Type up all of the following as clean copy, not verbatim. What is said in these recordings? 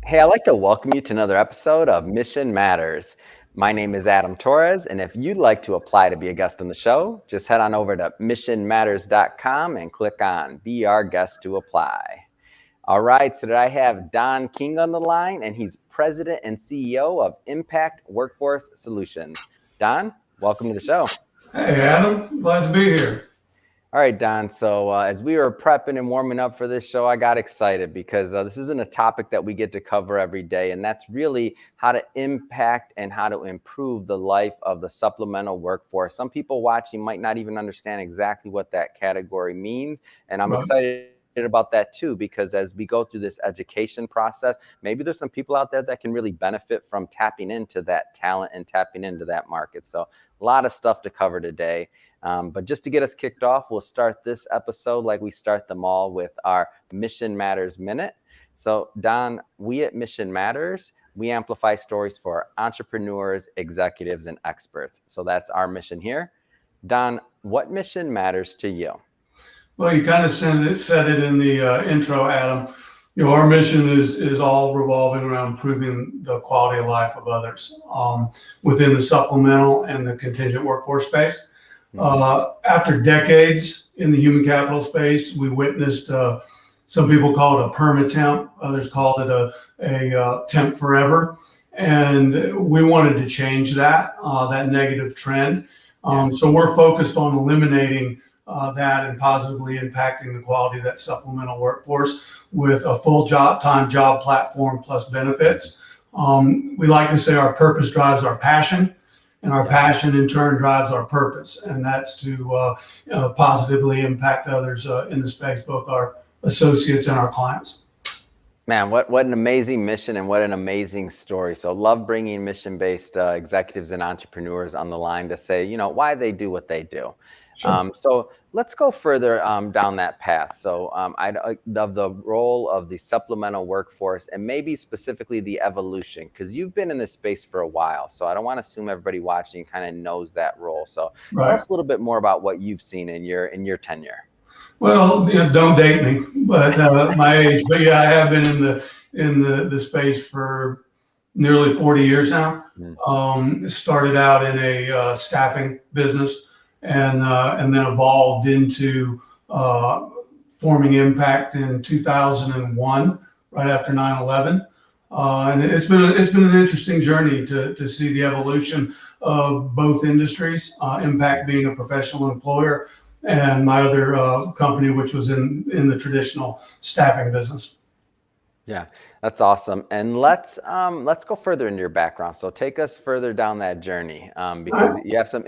Hey, I'd like to welcome you to another episode of Mission Matters. My name is Adam Torres, and if you'd like to apply to be a guest on the show, just head on over to missionmatters.com and click on Be Our Guest to apply. All right, so today I have Don King on the line, and he's President and CEO of Impact Workforce Solutions. Don, welcome to the show. Hey, Adam. Glad to be here. All right, Don. So as we were prepping and warming up for this show, I got excited because this isn't a topic that we get to cover every day. And that's really how to impact and how to improve the life of the supplemental workforce. Some people watching might not even understand exactly what that category means. And I'm excited about that too, because as we go through this education process, maybe there's some people out there that can really benefit from tapping into that talent and tapping into that market. So a lot of stuff to cover today. But just to get us kicked off, we'll start this episode like we start them all with our Mission Matters Minute. So Don, we at Mission Matters, we amplify stories for entrepreneurs, executives, and experts. So that's our mission here. Don, what mission matters to you? Well, you kind of said it in the intro, Adam. Our mission is all revolving around improving the quality of life of others within the supplemental and the contingent workforce space. After decades in the human capital space, we witnessed some people call it a perma-temp, others called it a temp forever, and we wanted to change that negative trend. So we're focused on eliminating that and positively impacting the quality of that supplemental workforce with a full-time job platform plus benefits. We like to say our purpose drives our passion. And our passion, in turn, drives our purpose, and that's to positively impact others in the space, both our associates and our clients. Man, what an amazing mission and what an amazing story. So love bringing mission-based executives and entrepreneurs on the line to say, why they do what they do. Sure. So let's go further down that path. So of the role of the supplemental workforce and maybe specifically the evolution, because you've been in this space for a while. So I don't want to assume everybody watching kind of knows that role. So tell us a little bit more about what you've seen in your tenure. Well, don't date me, but my age. But yeah, I have been in the space for nearly 40 years now. Started out in a staffing business. And then evolved into forming Impact in 2001, right after 9/11. And it's been an interesting journey to see the evolution of both industries. Impact being a professional employer, and my other company, which was in the traditional staffing business. Yeah, that's awesome. And let's go further into your background. So take us further down that journey because you have some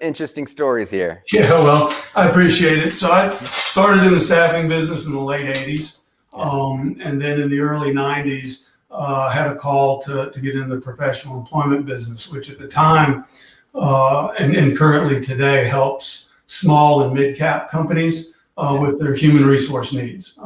interesting stories here. Yeah, well, I appreciate it. So I started in the staffing business in the late 80s, and then in the early 90s, had a call to get into the professional employment business, which at the time and currently today helps small and mid-cap companies with their human resource needs.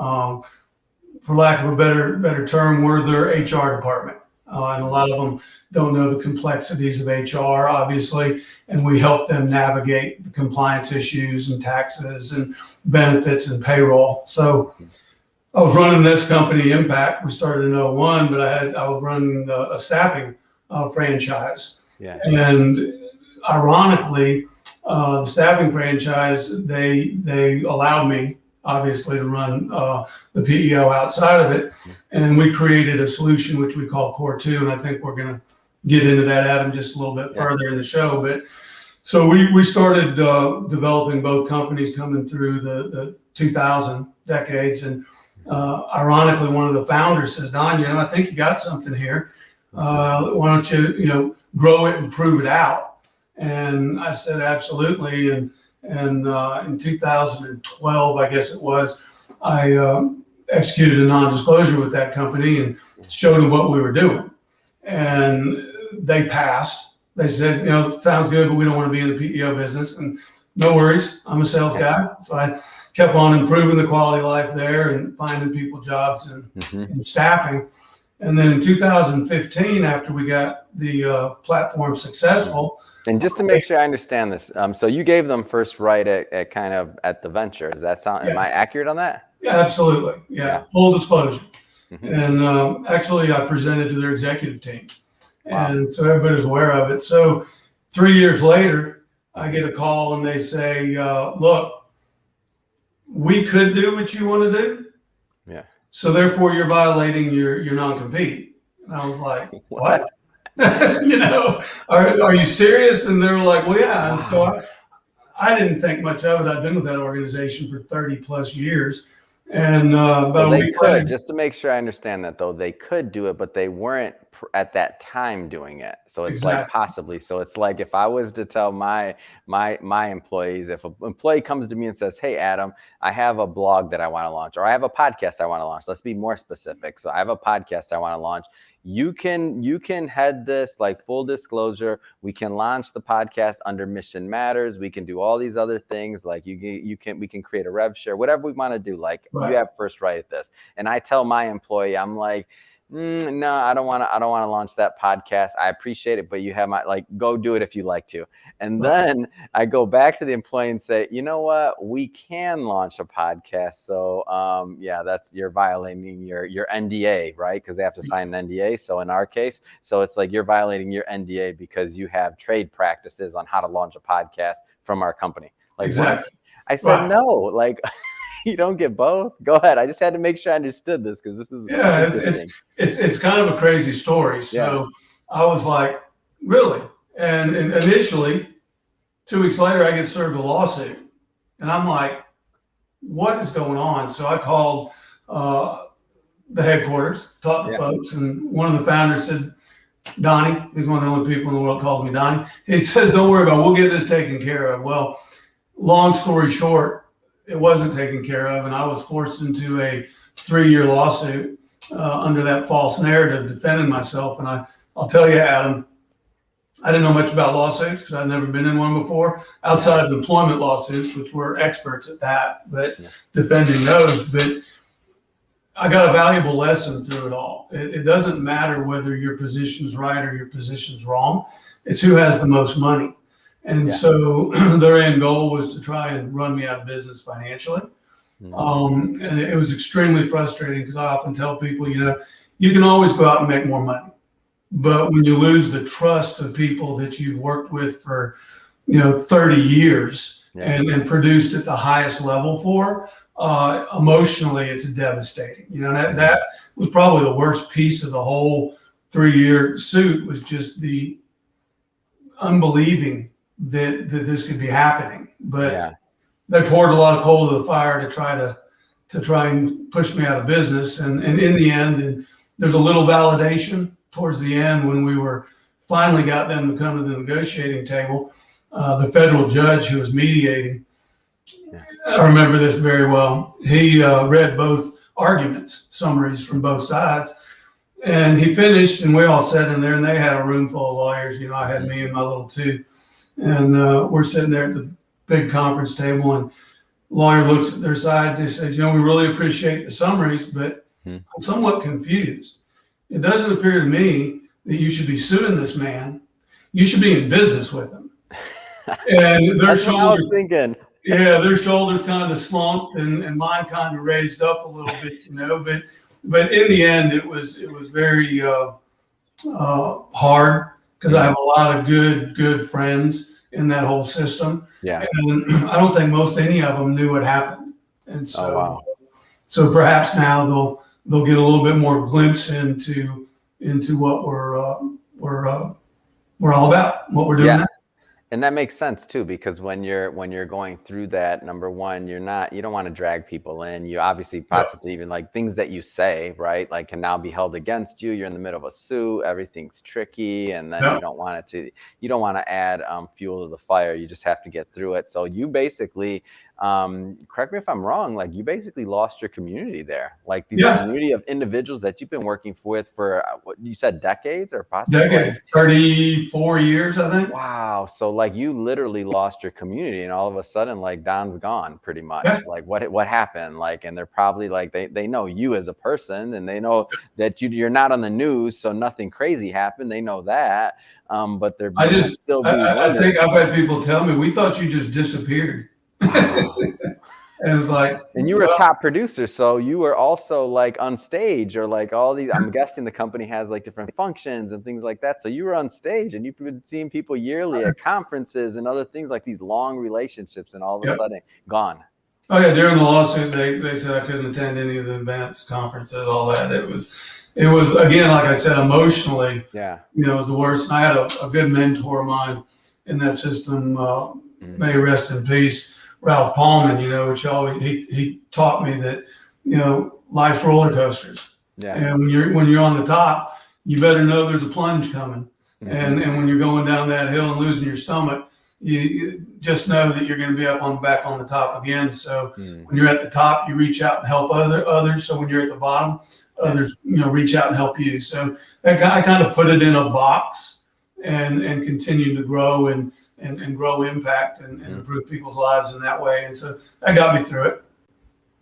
For lack of a better term, we're their HR department. And a lot of them don't know the complexities of HR, obviously, and we help them navigate the compliance issues and taxes and benefits and payroll. So I was running this company, Impact. We started in 2001, but I was running a staffing franchise. Yeah. And ironically, the staffing franchise, they allowed me, obviously, to run the PEO outside of it. And we created a solution which we call Core 2. And I think we're going to get into that, Adam, just a little bit further in the show. But so we started developing both companies coming through the 2000 decades. And ironically, one of the founders says, Don, I think you got something here. Why don't you, grow it and prove it out? And I said, absolutely. And in 2012, I guess it was, I executed a non-disclosure with that company and showed them what we were doing. And they passed. They said, it sounds good, but we don't want to be in the PEO business. And no worries, I'm a sales guy. So I kept on improving the quality of life there and finding people jobs in staffing. And then in 2015, after we got the platform successful. And just to make sure I understand this, so you gave them first right at kind of at the venture. Does that sound, am I accurate on that? Yeah, absolutely. Yeah. Full disclosure. Hmm. And actually, I presented to their executive team. Wow. And so everybody's aware of it. So 3 years later, I Hmm. get a call and they say, look, we could do what you want to do. Yeah. So therefore, you're violating your non-compete. And I was like, what? What? Are you serious? And they were like, well, yeah. And so Wow. I didn't think much of it. I'd been with that organization for 30 plus years. And So about a they week could, later, just to make sure I understand that though, they could do it, but they weren't at that time doing it. So it's like exactly. possibly. So it's like if I was to tell my employees, if an employee comes to me and says, "Hey Adam, I have a blog that I want to launch, or I have a podcast I want to launch." Let's be more specific. So I have a podcast I want to launch. You can head this, like, full disclosure. We can launch the podcast under Mission Matters. We can do all these other things. Like we can create a rev share, whatever we want to do. Like you Right. have first right at this. And I tell my employee, I'm like, no, I don't want to launch that podcast. I appreciate it, but you have my, like, go do it if you like to. And Right. then I go back to the employee and say, you know what, we can launch a podcast. So yeah, you're violating your NDA, right? Because they have to sign an NDA. So in our case, so it's like you're violating your NDA because you have trade practices on how to launch a podcast from our company. Like, what? Exactly. I said, Right. no, like, you don't get both. Go ahead. I just had to make sure I understood this because this is Yeah, interesting. it's kind of a crazy story. Yeah. So I was like, really? And initially, 2 weeks later, I get served a lawsuit, and I'm like, what is going on? So I called uh, the headquarters, talked to Yeah. folks, and one of the founders said, Donnie, he's one of the only people in the world that calls me Donnie. He says, don't worry about it. We'll get this taken care of. Well, long story short, it wasn't taken care of, and I was forced into a 3-year lawsuit under that false narrative, defending myself. And I'll tell you, Adam, I didn't know much about lawsuits because I'd never been in one before, outside of employment lawsuits, which we're experts at that, but Yeah. defending those. But I got a valuable lesson through it all. It doesn't matter whether your position's right or your position's wrong. It's who has the most money. And Yeah. so their end goal was to try and run me out of business financially. Mhm. And it was extremely frustrating because I often tell people, you can always go out and make more money. But when you lose the trust of people that you've worked with for, 30 years Yeah. and produced at the highest level for, emotionally, it's devastating. That was probably the worst piece of the whole 3-year suit, was just the unbelieving that this could be happening. But Yeah. they poured a lot of coal to the fire to try and push me out of business. And in the end, and there's a little validation towards the end when we were finally got them to come to the negotiating table. The federal judge who was mediating, Yeah. I remember this very well. He read both arguments, summaries from both sides, and he finished, and we all sat in there, and they had a room full of lawyers. I had me and my little two, and we're sitting there at the big conference table, and lawyer looks at their side and says, we really appreciate the summaries, but Hmm. I'm somewhat confused. It doesn't appear to me that you should be suing this man. You should be in business with him. And their That's what I was shoulders, thinking. their shoulders kind of slumped, and mine kind of raised up a little bit, but in the end, it was very hard because I have a lot of good friends in that whole system. Yeah. And I don't think most any of them knew what happened. And Oh, wow. so perhaps now they'll get a little bit more glimpse into what we're all about, what we're doing Yeah. now. And that makes sense too, because when you're going through that, number one, you don't want to drag people in. You obviously possibly even, like, things that you say, right, like, can now be held against you. You're in the middle of a suit, everything's tricky, and then Yeah. you don't want to add fuel to the fire. You just have to get through it. So you basically, correct me if I'm wrong, like, you basically lost your community there, like these Yeah. community of individuals that you've been working with for what you said, decades or possibly Decade, 34 years, I think. Wow. So, like, you literally lost your community, and all of a sudden, like, Don's gone pretty Yeah. much. Like, what happened? Like, and they're probably like, they know you as a person, and they know that you're not on the news, so nothing crazy happened. They know that. But there might still be I rumors. think I've had people tell me, we thought you just disappeared. Wow. And it was like, And you were a well, top producer, so you were also like on stage or like all these. I'm guessing the company has like different functions and things like that. So you were on stage and you've been seeing people yearly at conferences and other things like these long relationships, and all of a yeah. sudden gone. Oh yeah, during the lawsuit, they said I couldn't attend any of the events, conferences, all that. It was again, like I said, emotionally, Yeah. it was the worst. And I had a good mentor of mine in that system. May he rest in peace, Ralph Paulman. Which always he taught me that life's roller coasters, Yeah. and when you're on the top, you better know there's a plunge coming, Mhm. and when you're going down that hill and losing your stomach, you just know that you're going to be back on the top again. So when you're at the top, you reach out and help others. So when you're at the bottom, others reach out and help you. So I kind of put it in a box and continue to grow and grow impact and improve people's lives in that way. And so that got me through it.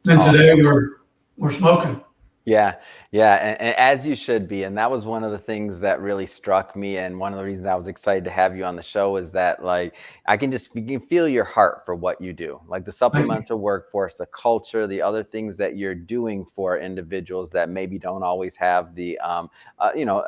And today we're smoking. Yeah, yeah, and as you should be. And that was one of the things that really struck me, and one of the reasons I was excited to have you on the show is that, like, you can feel your heart for what you do, like the Thank you. supplemental workforce, the culture, the other things that you're doing for individuals that maybe don't always have the,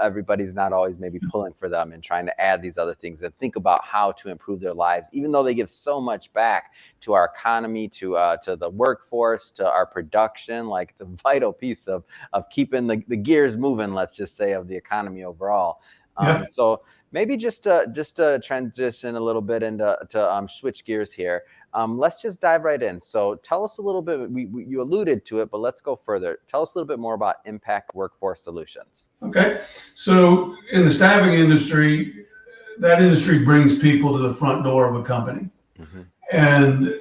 everybody's not always maybe pulling for them and trying to add these other things and think about how to improve their lives, even though they give so much back to our economy, to the workforce, to our production. Like, it's a vital piece of keeping the gears moving, let's just say, of the economy overall. Yeah. So maybe just to transition a little bit into switch gears here. Let's just dive right in. So tell us a little bit. You alluded to it, but let's go further. Tell us a little bit more about Impact Workforce Solutions. Okay. So in the staffing industry, that industry brings people to the front door of a company. Mm-hmm. And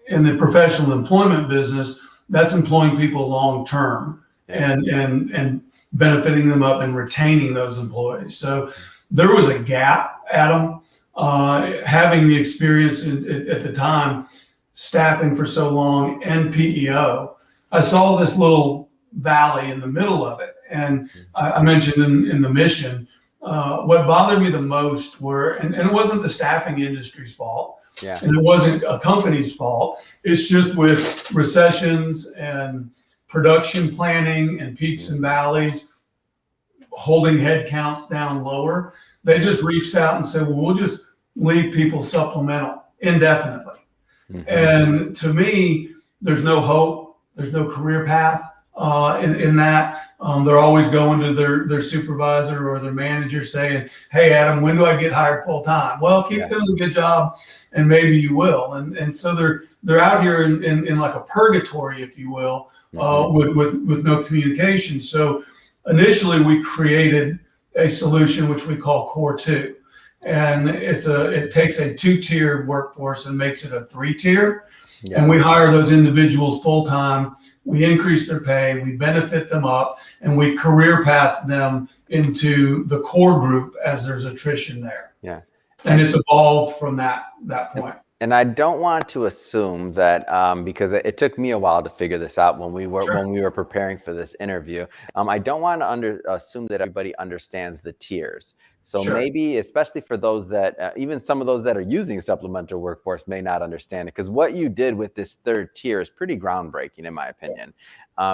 in the professional employment business, that's employing people long term and benefiting them up and retaining those employees. So there was a gap, Adam, having the experience at the time, staffing for so long and PEO. I saw this little valley in the middle of it. And I mentioned in the mission, what bothered me the most were, and it wasn't the staffing industry's fault, and it wasn't a company's fault. It's just with recessions and production planning and peaks and valleys, holding head counts down lower, they just reached out and said, well, we'll just leave people supplemental indefinitely. Mm-hmm. And to me, there's no hope. There's no career path in that. They're always going to their supervisor or their manager saying, hey, Adam, when do I get hired full time? Well, keep doing a good job and maybe you will. And so they're out here in like a purgatory, if you will, with no communication. So initially we created a solution which we call Core 2. And it takes a 2-tier workforce and makes it a 3-tier. And we hire those individuals full time. We increase their pay, we benefit them up, and we career path them into the core group as there's attrition there. Yeah. And it's evolved from that point. And I don't want to assume that because it took me a while to figure this out when we were preparing for this interview. I don't want to assume that everybody understands the tiers. So maybe, especially for those that, even some of those that are using supplemental workforce may not understand it, because what you did with this 3rd tier is pretty groundbreaking, in my opinion.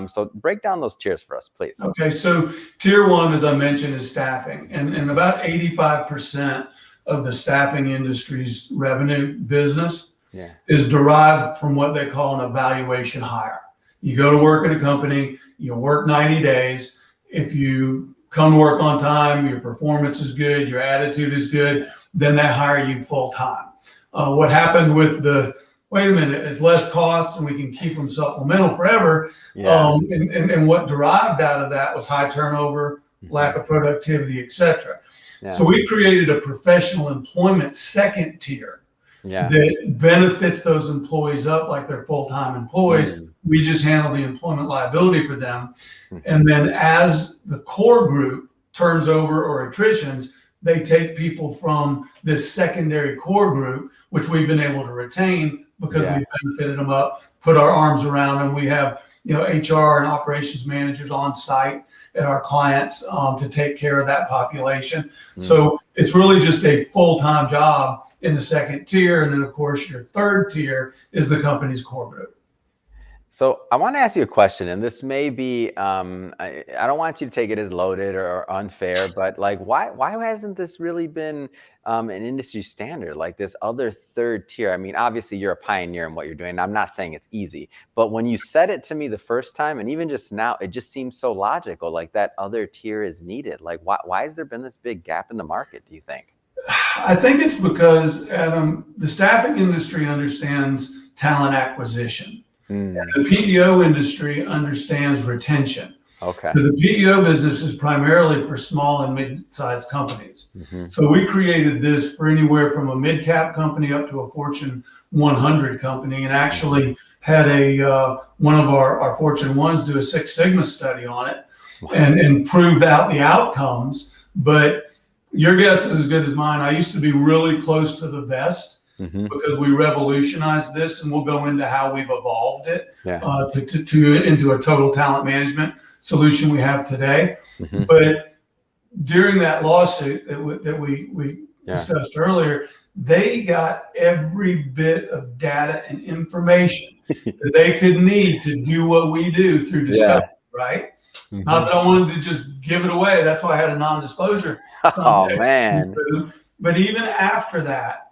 So break down those tiers for us, please. Okay, so tier 1, as I mentioned, is staffing, and about 85% of the staffing industry's revenue business is derived from what they call an evaluation hire. You go to work at a company, you work 90 days. If you come to work on time, your performance is good, your attitude is good, then they hire you full time. What happened with wait a minute, it's less cost and we can keep them supplemental forever. And what derived out of that was high turnover, lack of productivity, etc. So we created a professional employment 2nd tier that benefits those employees up like they're full-time employees. We just handle the employment liability for them. And then as the core group turns over or attritions, they take people from this secondary core group, which we've been able to retain because we've benefited them up, put our arms around them. We have HR and operations managers on site at our clients to take care of that population. So it's really just a full-time job in the 2nd tier. And then, of course, your 3rd tier is the company's core group. So I want to ask you a question, and this may be, I don't want you to take it as loaded or unfair, but like, why hasn't this really been an industry standard, like this other third tier? I mean, obviously you're a pioneer in what you're doing. And I'm not saying it's easy, but when you said it to me the first time, and even just now, it just seems so logical, like that other tier is needed. Like, why has there been this big gap in the market, do you think? I think it's because, Adam, the staffing industry understands talent acquisition. Hmm. The PEO industry understands retention. Okay. The PEO business is primarily for small and mid-sized companies. Hmm. So we created this for anywhere from a mid-cap company up to a Fortune 100 company, and actually had one of our Fortune ones do a Six Sigma study on it and prove out the outcomes. But your guess is as good as mine. I used to be really close to the best Hmm. because we revolutionized this, and we'll go into how we've evolved it Yeah. into a total talent management solution we have today. Hmm. But during that lawsuit that we Yeah. discussed earlier, they got every bit of data and information that they could need to do what we do through discovery, right? Hmm. Not that I wanted to just give it away. That's why I had a non-disclosure. Oh man. But even after that,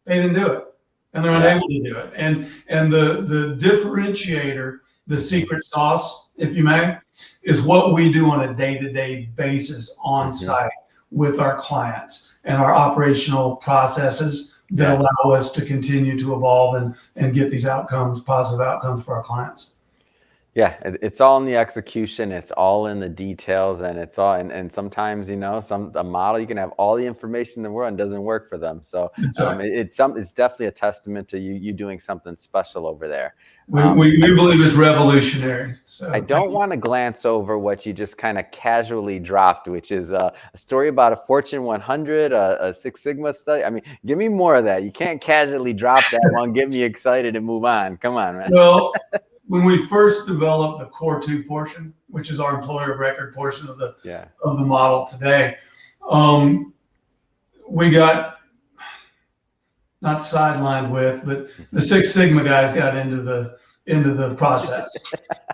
they didn't do it, and they're Yeah. unable to do it. And the differentiator, the secret sauce, if you may, is what we do on a day-to-day basis on site with our clients and our operational processes that allow us to continue to evolve and get these outcomes, positive outcomes for our clients. Yeah, it's all in the execution. It's all in the details, and it's all. And sometimes, a model, you can have all the information in the world and it doesn't work for them. So it's definitely a testament to you doing something special over there. We believe it's revolutionary. So I don't want to glance over what you just kind of casually dropped, which is a story about a Fortune 100, a Six Sigma study. I mean, give me more of that. You can't casually drop that one, get me excited and move on. Come on, man. Well, when we first developed the Core 2 portion, which is our employer of record portion of the model today, we got not sidelined with, but the Six Sigma guys got into the process.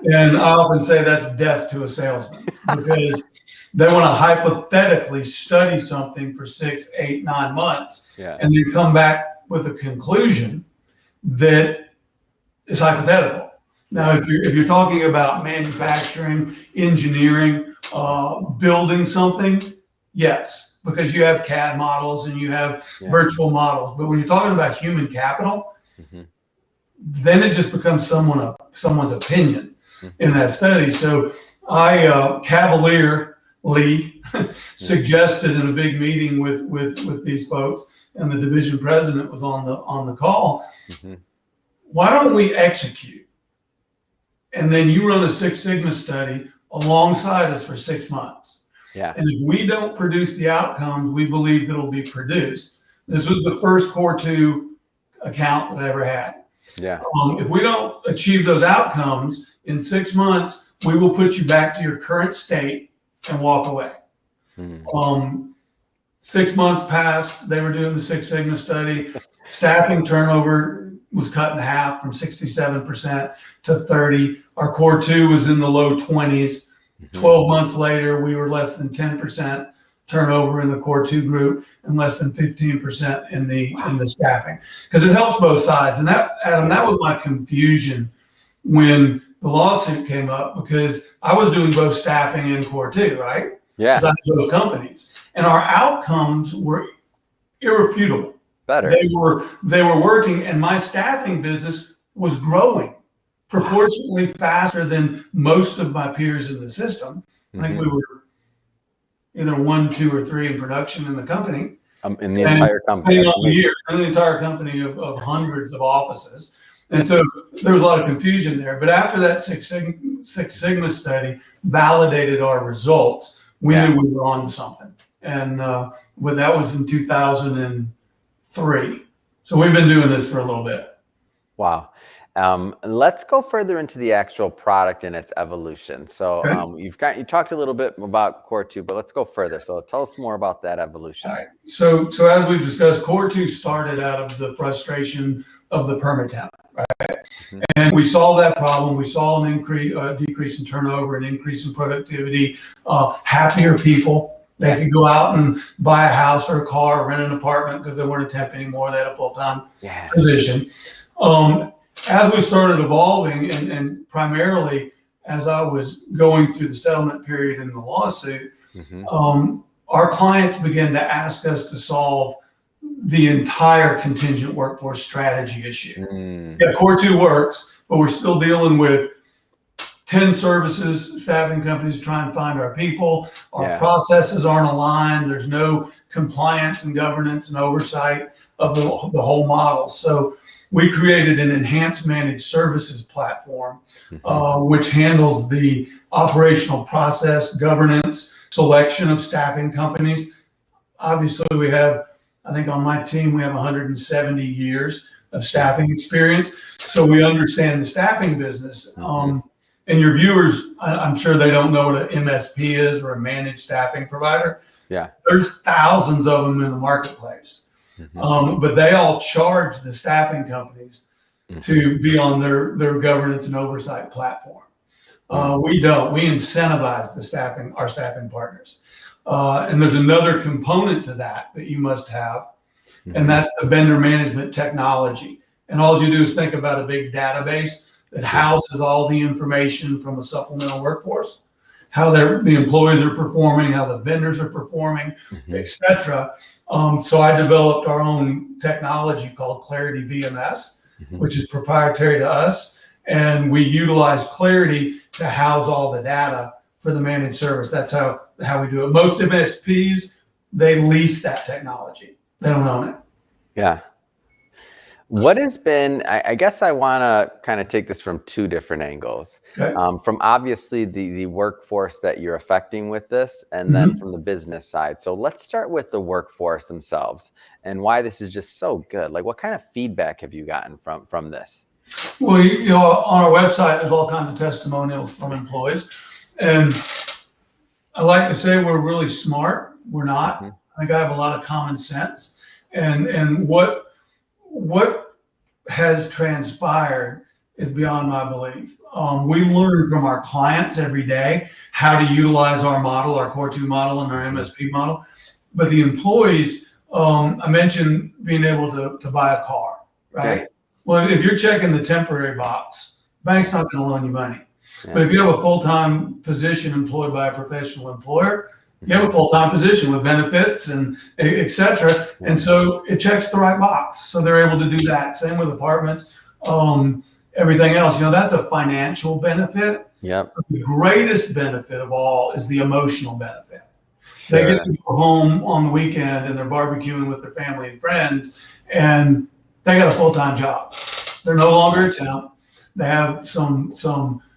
And I often say that's death to a salesman, because they want to hypothetically study something for 6, 8, 9 months and then come back with a conclusion that is hypothetical. Now, if you're talking about manufacturing, engineering, building something, yes, because you have CAD models and you have virtual models. But when you're talking about human capital, then it just becomes someone's opinion in that study. So I cavalierly suggested in a big meeting with these folks, and the division president was on the call. Why don't we execute? And then you run a Six Sigma study alongside us for 6 months. Yeah. And if we don't produce the outcomes we believe that will be produced, this was the first Core 2 account that I ever had. Yeah. If we don't achieve those outcomes in 6 months, we will put you back to your current state and walk away. 6 months passed. They were doing the Six Sigma study. Staffing turnover was cut in half from 67% to 30%. Our Core 2 was in the low 20s. 12 months later, we were less than 10% turnover in the Core 2 group and less than 15% in the staffing, because it helps both sides. And that, Adam, that was my confusion when the lawsuit came up, because I was doing both staffing and Core 2, right? Yeah. Because I had those companies, and our outcomes were irrefutable. Better. They were working, and my staffing business was growing proportionately faster than most of my peers in the system. I think we were either 1, 2, or 3 in production in the company. In the entire company. In the entire company of hundreds of offices. And so there was a lot of confusion there. But after that Six Sigma study validated our results, we knew we were on to something. And that was in 2003. So we've been doing this for a little bit. Wow. Let's go further into the actual product and its evolution. So you talked a little bit about Core 2, but let's go further. So tell us more about that evolution. All right. So as we've discussed, Core 2 started out of the frustration of the permatemp, right? And we solved that problem. We saw an decrease in turnover, an increase in productivity, happier people. They could go out and buy a house or a car, or rent an apartment because they weren't a temp anymore. They had a full-time position. As we started evolving, and primarily as I was going through the settlement period in the lawsuit, our clients began to ask us to solve the entire contingent workforce strategy issue. Yeah, Core 2 works, but we're still dealing with 10 services, staffing companies trying to find our people. Our processes aren't aligned. There's no compliance and governance and oversight of the whole model. So we created an enhanced managed services platform, which handles the operational process, governance, selection of staffing companies. Obviously, we have, I think on my team, we have 170 years of staffing experience. So we understand the staffing business. And your viewers, I'm sure they don't know what an MSP is, or a managed staffing provider. There's thousands of them in the marketplace. But they all charge the staffing companies to be on their governance and oversight platform. We don't. We incentivize our staffing partners. And there's another component to that you must have, and that's the vendor management technology. And all you do is think about a big database that houses all the information from a supplemental workforce, how the employees are performing, how the vendors are performing, etc. So I developed our own technology called Clarity VMS, which is proprietary to us. And we utilize Clarity to house all the data for the managed service. That's how we do it. Most MSPs, they lease that technology. They don't own it. Yeah. What has been, I guess I want to kind of take this from two different angles. From obviously the workforce that you're affecting with this, and then from the business side. So let's start with the workforce themselves and why this is just so good. Like, what kind of feedback have you gotten from this? Well, on our website, there's all kinds of testimonials from employees. And I like to say we're really smart. We're not. I think I have a lot of common sense. And what has transpired is beyond my belief. We learn from our clients every day how to utilize our model, our Core 2 model and our MSP model. But the employees, I mentioned being able to buy a car, right? Well, if you're checking the temporary box, bank's not going to loan you money. But if you have a full-time position employed by a professional employer, you have a full-time position with benefits and et cetera. And so it checks the right box. So they're able to do that. Same with apartments, everything else. That's a financial benefit. The greatest benefit of all is the emotional benefit. They get to go home on the weekend and they're barbecuing with their family and friends, and they got a full-time job. They're no longer a temp. They have some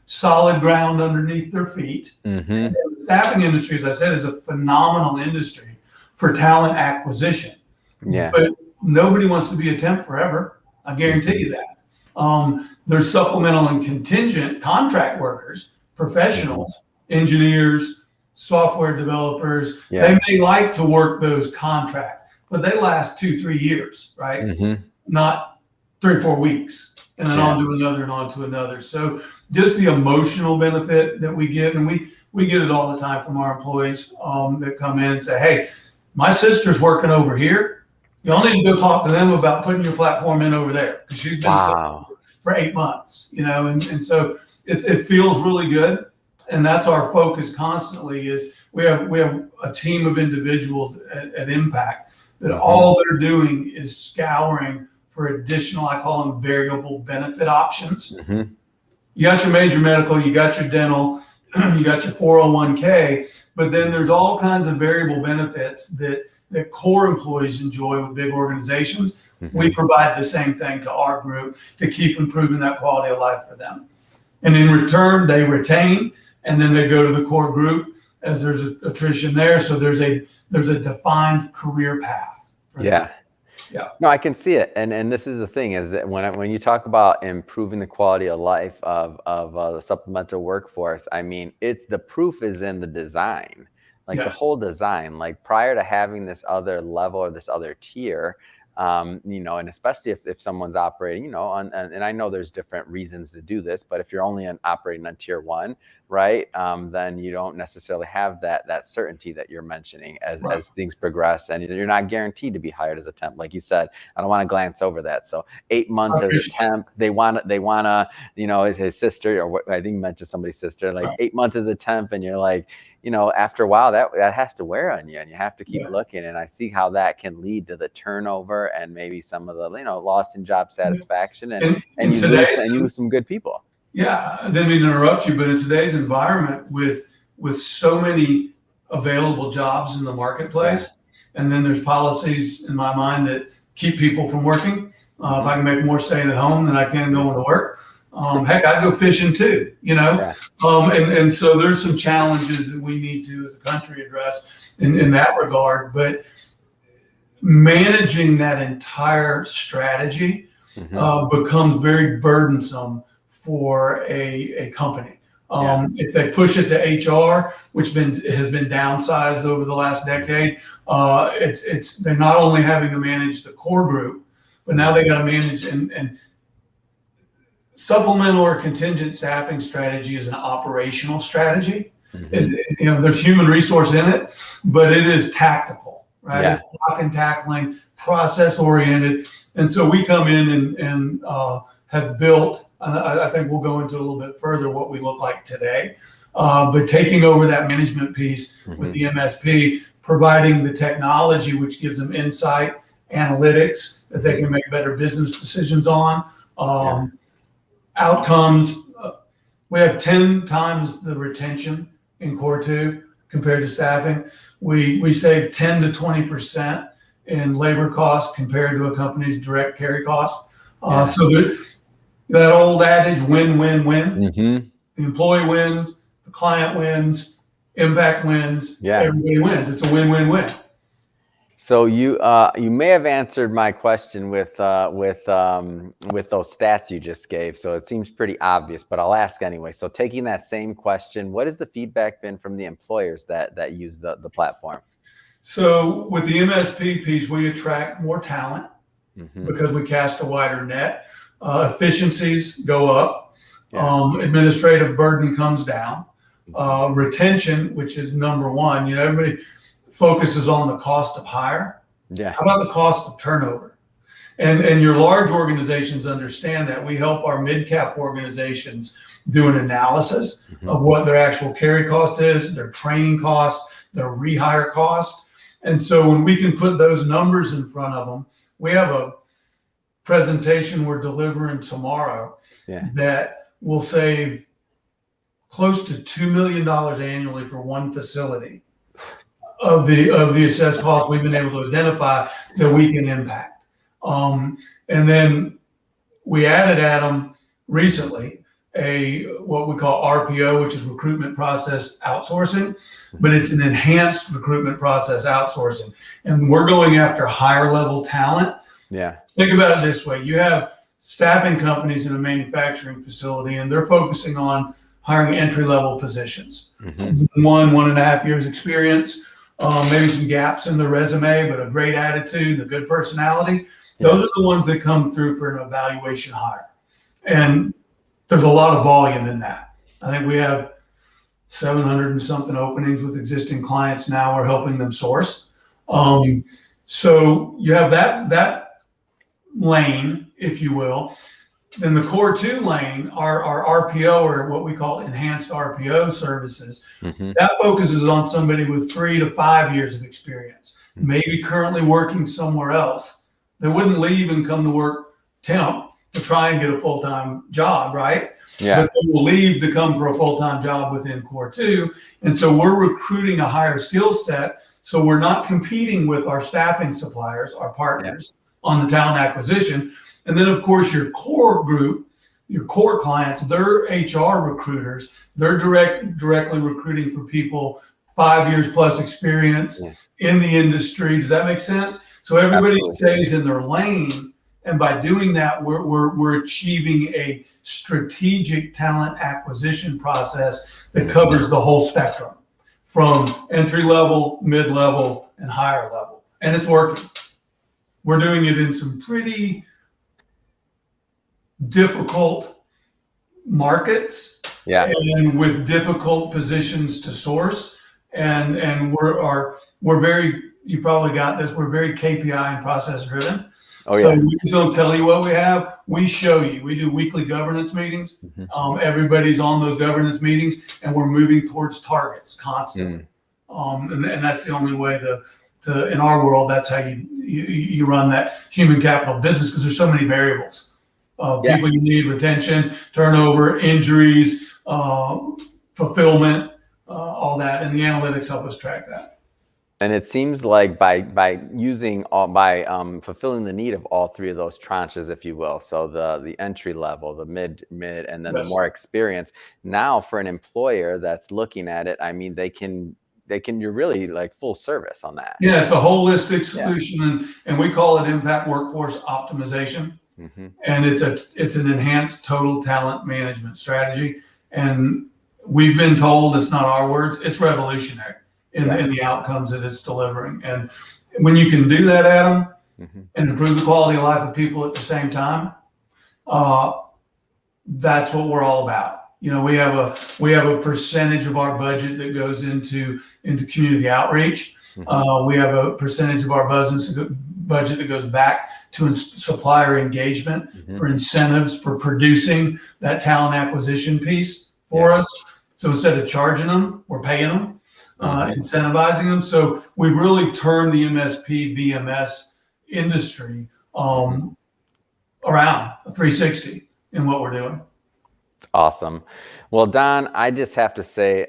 solid ground underneath their feet. The staffing industry, as I said, is a phenomenal industry for talent acquisition. But nobody wants to be a temp forever. I guarantee you that. There's supplemental and contingent contract workers, professionals, engineers, software developers. They may like to work those contracts, but they last 2-3 years, right? Not 3 or 4 weeks. And then on to another and on to another. So just the emotional benefit that we get, and we get it all the time from our employees that come in and say, hey, my sister's working over here. Y'all need to go talk to them about putting your platform in over there, because she's been for 8 months, and so it feels really good. And that's our focus constantly is we have a team of individuals at Impact that all they're doing is scouring for additional, I call them variable benefit options. You got your major medical, you got your dental, you got your 401k, but then there's all kinds of variable benefits that core employees enjoy with big organizations. We provide the same thing to our group to keep improving that quality of life for them. And in return, they retain, and then they go to the core group as there's attrition there. So there's a defined career path for them. No, I can see it, and this is the thing, is that when you talk about improving the quality of life of the supplemental workforce, I mean, the proof is in the design, like the whole design. Like prior to having this other level or this other tier, And especially if someone's operating, and I know there's different reasons to do this, but if you're only operating on tier one, right, then you don't necessarily have that certainty that you're mentioning as things progress, and you're not guaranteed to be hired as a temp. Like you said, I don't want to glance over that. So 8 months as a temp, they want to, his sister, or what I think you mentioned somebody's sister, like 8 months as a temp, and you're like, after a while that has to wear on you, and you have to keep looking. And I see how that can lead to the turnover and maybe some of the, loss in job satisfaction, and you lose some good people. Yeah, I didn't mean to interrupt you, but in today's environment with so many available jobs in the marketplace, and then there's policies in my mind that keep people from working. If I can make more staying at home than I can going to work, heck, I'd go fishing too, and so there's some challenges that we need to, as a country, address in that regard. But managing that entire strategy becomes very burdensome for a company. If they push it to HR, which has been downsized over the last decade, they're not only having to manage the core group, but now they got to manage and supplemental or contingent staffing strategy is an operational strategy. There's human resource in it, but it is tactical, right? It's block and tackling, process oriented. And so we come in and have built, I think we'll go into a little bit further what we look like today, but taking over that management piece with the MSP, providing the technology which gives them insight, analytics that they can make better business decisions on, outcomes. We have 10 times the retention in Core 2 compared to staffing. We save 10 to 20% in labor costs compared to a company's direct carry costs. So that old adage, win, win, win. The employee wins, the client wins, impact wins, everybody wins. It's a win, win, win. So you may have answered my question with those stats you just gave. So it seems pretty obvious, but I'll ask anyway. So taking that same question, what has the feedback been from the employers that use the platform? So with the MSP piece, we attract more talent because we cast a wider net. Efficiencies go up. Administrative burden comes down. Retention, which is number one, everybody focuses on the cost of hire. How about the cost of turnover? And your large organizations understand that. We help our mid-cap organizations do an analysis of what their actual carry cost is, their training cost, their rehire cost. And so when we can put those numbers in front of them, we have a presentation we're delivering tomorrow that will save close to $2 million annually for one facility of the assessed costs we've been able to identify that we can impact. And then we added, Adam, recently what we call RPO, which is recruitment process outsourcing, but it's an enhanced recruitment process outsourcing. And we're going after higher level talent. Think about it this way. You have staffing companies in a manufacturing facility, and they're focusing on hiring entry level positions. 1.5 years experience, maybe some gaps in the resume, but a great attitude, a good personality. Those are the ones that come through for an evaluation hire. And there's a lot of volume in that. I think we have 700 and something openings with existing clients now. We're helping them source. So you have that lane, if you will. Then the Core 2 lane, our RPO, or what we call enhanced RPO services, that focuses on somebody with 3 to 5 years of experience, maybe currently working somewhere else. They wouldn't leave and come to work temp to try and get a full-time job, right? But they will leave to come for a full-time job within Core 2. And so we're recruiting a higher skill set. So we're not competing with our staffing suppliers, our partners, on the talent acquisition. And then, of course, your core group, your core clients, they're HR recruiters. They're directly recruiting for people 5 years plus experience in the industry. Does that make sense? So everybody stays in their lane. And by doing that, we're achieving a strategic talent acquisition process that covers the whole spectrum from entry level, mid level, and higher level. And it's working. we're doing it in some pretty difficult markets, Yeah. and with difficult positions to source. And we're very, you probably got this, we're very KPI and process driven. Oh So yeah. we just don't tell you what we have. We show you. We do weekly governance meetings. Everybody's on those governance meetings, and we're moving towards targets constantly. And that's the only way to in our world, that's how you run that human capital business, because there's so many variables. People you need, retention, turnover, injuries, fulfillment, all that, and the analytics help us track that. And it seems like by using fulfilling the need of all three of those tranches, if you will, so the entry level, the mid, and then the more experience. Now, for an employer that's looking at it, I mean, they can you're really like full service on that. Yeah, it's a holistic solution, and we call it impact workforce optimization. And it's an enhanced total talent management strategy. And we've been told, it's not our words, it's revolutionary in the outcomes that it's delivering. And when you can do that, Adam, and improve the quality of life of people at the same time, that's what we're all about. You know, we have a percentage of our budget that goes into community outreach. We have a percentage of our budget that goes back to supplier engagement for incentives for producing that talent acquisition piece for us. So instead of charging them, we're paying them, incentivizing them. So we've really turned the MSP VMS industry around a 360 in what we're doing. Awesome. Well, Don, I just have to say,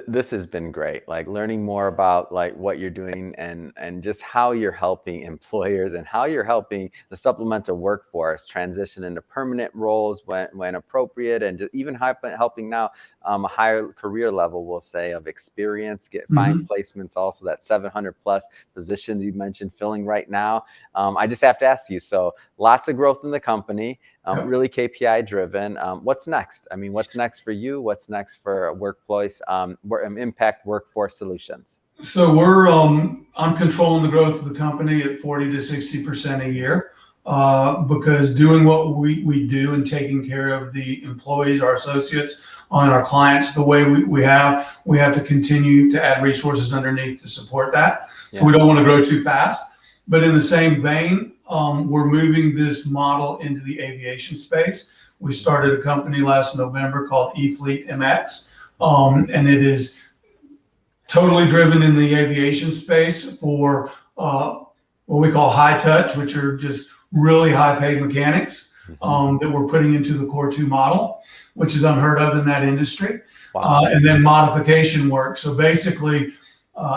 this has been great. Like learning more about like what you're doing and just how you're helping employers and how you're helping the supplemental workforce transition into permanent roles when appropriate, and just even helping now a higher career level, we'll say, of experience, find placements, also that 700 plus positions you mentioned filling right now. I just have to ask you, so lots of growth in the company. Really KPI driven. What's next? I mean, what's next for you? What's next for Workplace Impact Workforce Solutions? So I'm controlling the growth of the company at 40 to 60% a year, because doing what we do and taking care of the employees, our associates, and our clients the way we have to continue to add resources underneath to support that. So we don't want to grow too fast. But in the same vein, we're moving this model into the aviation space. We started a company last November called eFleet MX, and it is totally driven in the aviation space for what we call high touch, which are just really high paid mechanics that we're putting into the Core 2 model, which is unheard of in that industry. And then modification work. So basically,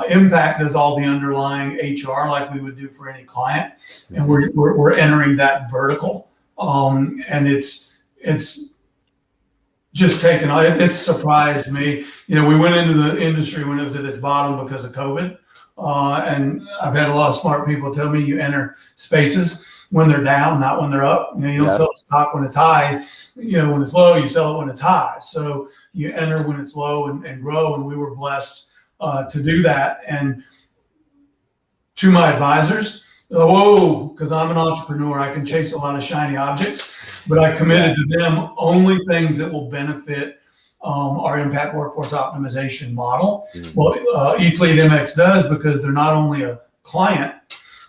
Impact does all the underlying HR like we would do for any client, and we're entering that vertical, and it's just taken. It's surprised me. You know, we went into the industry when it was at its bottom because of COVID, and I've had a lot of smart people tell me you enter spaces when they're down, not when they're up. You know, you don't sell stock when it's high. You know, when it's low, you sell it when it's high. So you enter when it's low and grow. And we were blessed to do that. And to my advisors, because I'm an entrepreneur, I can chase a lot of shiny objects, but I committed to them only things that will benefit our impact workforce optimization model. Well, eFleet MX does, because they're not only a client,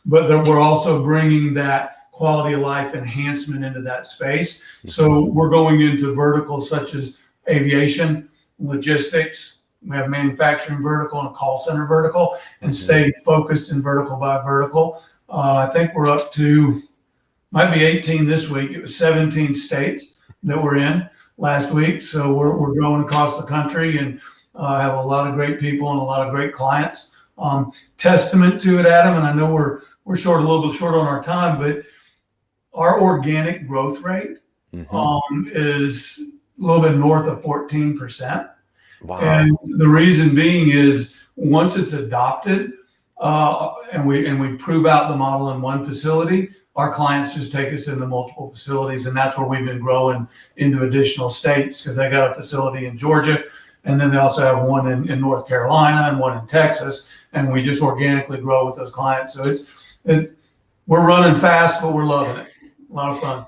but we're also bringing that quality of life enhancement into that space. So we're going into verticals such as aviation, logistics. We have manufacturing vertical and a call center vertical, and staying focused in vertical by vertical. I think we're up to, might be 18 this week. It was 17 states that we're in last week. So we're growing across the country, and have a lot of great people and a lot of great clients. Testament to it, Adam, and I know we're a little bit short on our time, but our organic growth rate is a little bit north of 14%. Wow. And the reason being is once it's adopted, and we prove out the model in one facility, our clients just take us into multiple facilities, and that's where we've been growing into additional states, because they got a facility in Georgia, and then they also have one in North Carolina and one in Texas, and we just organically grow with those clients. So We're running fast, but we're loving it. A lot of fun.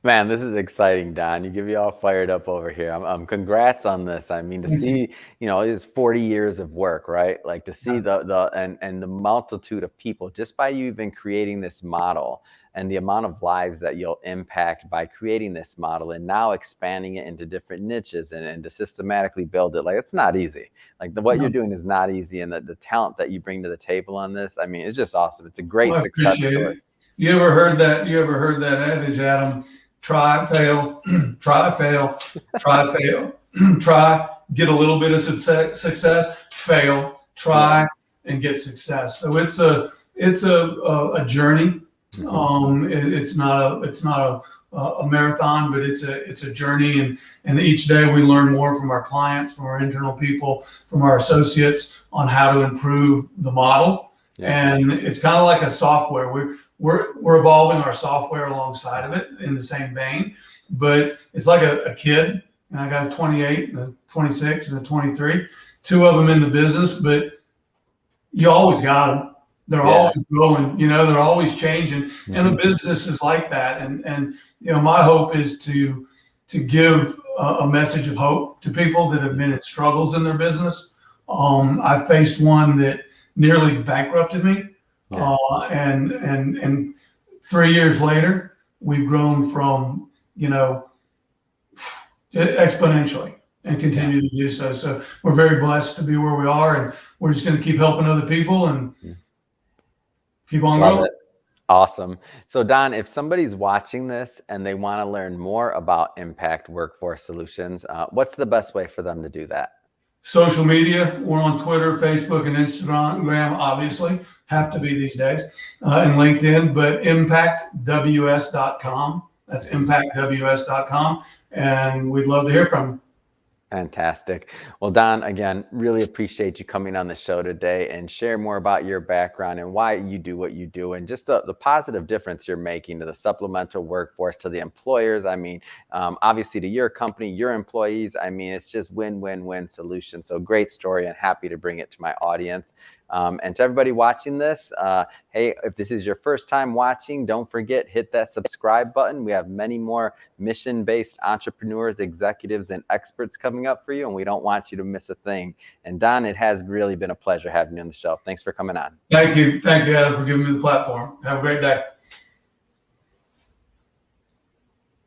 Man, this is exciting, Don. You give me all fired up over here. Congrats on this. I mean, to Thank you. see, it's 40 years of work, right? Like to see and the multitude of people just by you even creating this model and the amount of lives that you'll impact by creating this model and now expanding it into different niches and to systematically build it. Like it's not easy. Like what you're doing is not easy. And the talent that you bring to the table on this, I mean, it's just awesome. It's a great Well, I success appreciate story. it. You ever heard that? You ever heard that adage, Adam? Try, fail, try, fail, try, fail, try, get a little bit of success, fail, try, and get success. So it's a journey. It's not a marathon, but it's a journey, and each day we learn more from our clients, from our internal people, from our associates on how to improve the model. Yeah. And it's kind of like a software. We're evolving our software alongside of it in the same vein, but it's like a kid. And I got a 28 and a 26 and a 23, two of them in the business, but you always got them. They're always growing, they're always changing. And the business is like that. And my hope is to give a message of hope to people that have been in struggles in their business. I faced one that nearly bankrupted me. And 3 years later, we've grown from, exponentially and continue to do so. So we're very blessed to be where we are, and we're just going to keep helping other people and keep on Love growing. it. Awesome. So Don, if somebody's watching this and they want to learn more about Impact Workforce Solutions, what's the best way for them to do that? Social media, we're on Twitter, Facebook, and Instagram, obviously, have to be these days, and LinkedIn, but impactws.com. That's impactws.com, and we'd love to hear from you. Fantastic. Well, Don, again, really appreciate you coming on the show today and share more about your background and why you do what you do and just the positive difference you're making to the supplemental workforce, to the employers. I mean, obviously to your company, your employees. I mean, it's just win-win-win solution. So great story and happy to bring it to my audience. And to everybody watching this, hey, if this is your first time watching, don't forget, hit that subscribe button. We have many more mission-based entrepreneurs, executives, and experts coming up for you, and we don't want you to miss a thing. And Don, it has really been a pleasure having you on the show. Thanks for coming on. Thank you. Thank you, Adam, for giving me the platform. Have a great day.